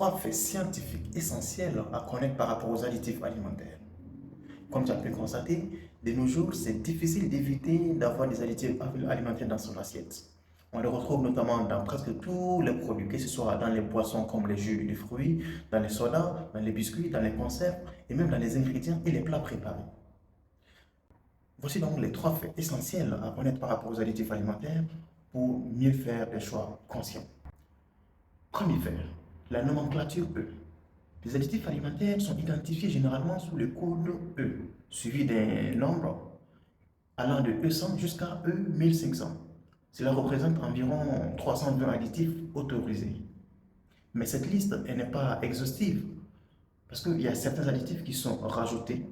trois faits scientifiques essentiels à connaître par rapport aux additifs alimentaires. Comme tu as pu constater, de nos jours, c'est difficile d'éviter d'avoir des additifs alimentaires dans son assiette. On les retrouve notamment dans presque tous les produits, que ce soit dans les boissons comme les jus et les fruits, dans les sodas, dans les biscuits, dans les conserves et même dans les ingrédients et les plats préparés. Voici donc les trois faits essentiels à connaître par rapport aux additifs alimentaires pour mieux faire des choix conscients. Premier fait, la nomenclature E. Les additifs alimentaires sont identifiés généralement sous le code E, suivi d'un nombre allant de E100 jusqu'à E1500. Cela représente environ 320 additifs autorisés. Mais cette liste n'est pas exhaustive, parce qu'il y a certains additifs qui sont rajoutés,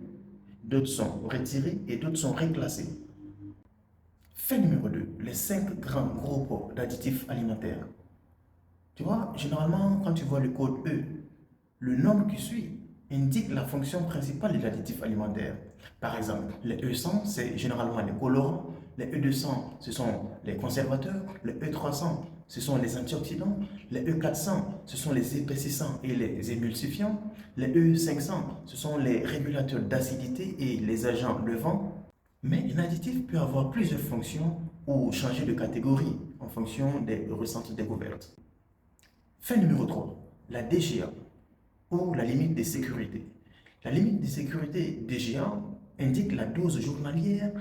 d'autres sont retirés et d'autres sont reclassés. Fait numéro 2, les 5 grands groupes d'additifs alimentaires. Tu vois, généralement, quand tu vois le code E, le nombre qui suit indique la fonction principale de l'additif alimentaire. Par exemple, les E100, c'est généralement les colorants, les E200, ce sont les conservateurs, les E300, ce sont les antioxydants, les E400, ce sont les épaississants et les émulsifiants, les E500, ce sont les régulateurs d'acidité et les agents levants. Mais un additif peut avoir plusieurs fonctions ou changer de catégorie en fonction des ressentis découvertes. Fait numéro 3, la DGA ou la limite de sécurité. La limite de sécurité DGA indique la dose journalière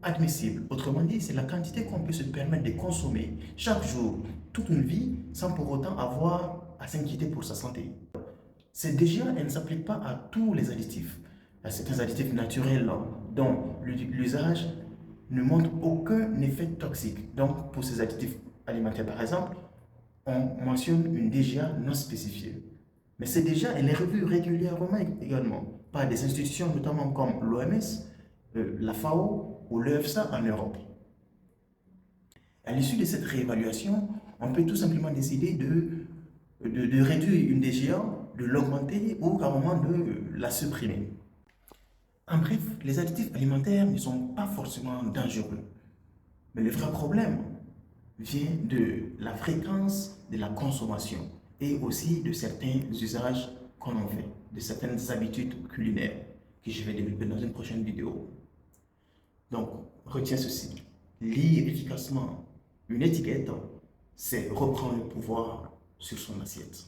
admissible. Autrement dit, c'est la quantité qu'on peut se permettre de consommer chaque jour, toute une vie, sans pour autant avoir à s'inquiéter pour sa santé. Cette DGA, elle ne s'applique pas à tous les additifs. Il y a certains additifs naturels dont l'usage ne montre aucun effet toxique. Donc, pour ces additifs alimentaires, par exemple, on mentionne une DGA non spécifiée. Mais cette DGA, elle est revue régulièrement également par des institutions notamment comme l'OMS, la FAO ou l'EFSA en Europe. À l'issue de cette réévaluation, on peut tout simplement décider de réduire une DGA, de l'augmenter ou carrément de la supprimer. En bref, les additifs alimentaires ne sont pas forcément dangereux. Mais le vrai problème vient de la fréquence de la consommation et aussi de certains usages qu'on en fait, de certaines habitudes culinaires que je vais développer dans une prochaine vidéo. Donc, retiens ceci. Lire efficacement une étiquette, c'est reprendre le pouvoir sur son assiette.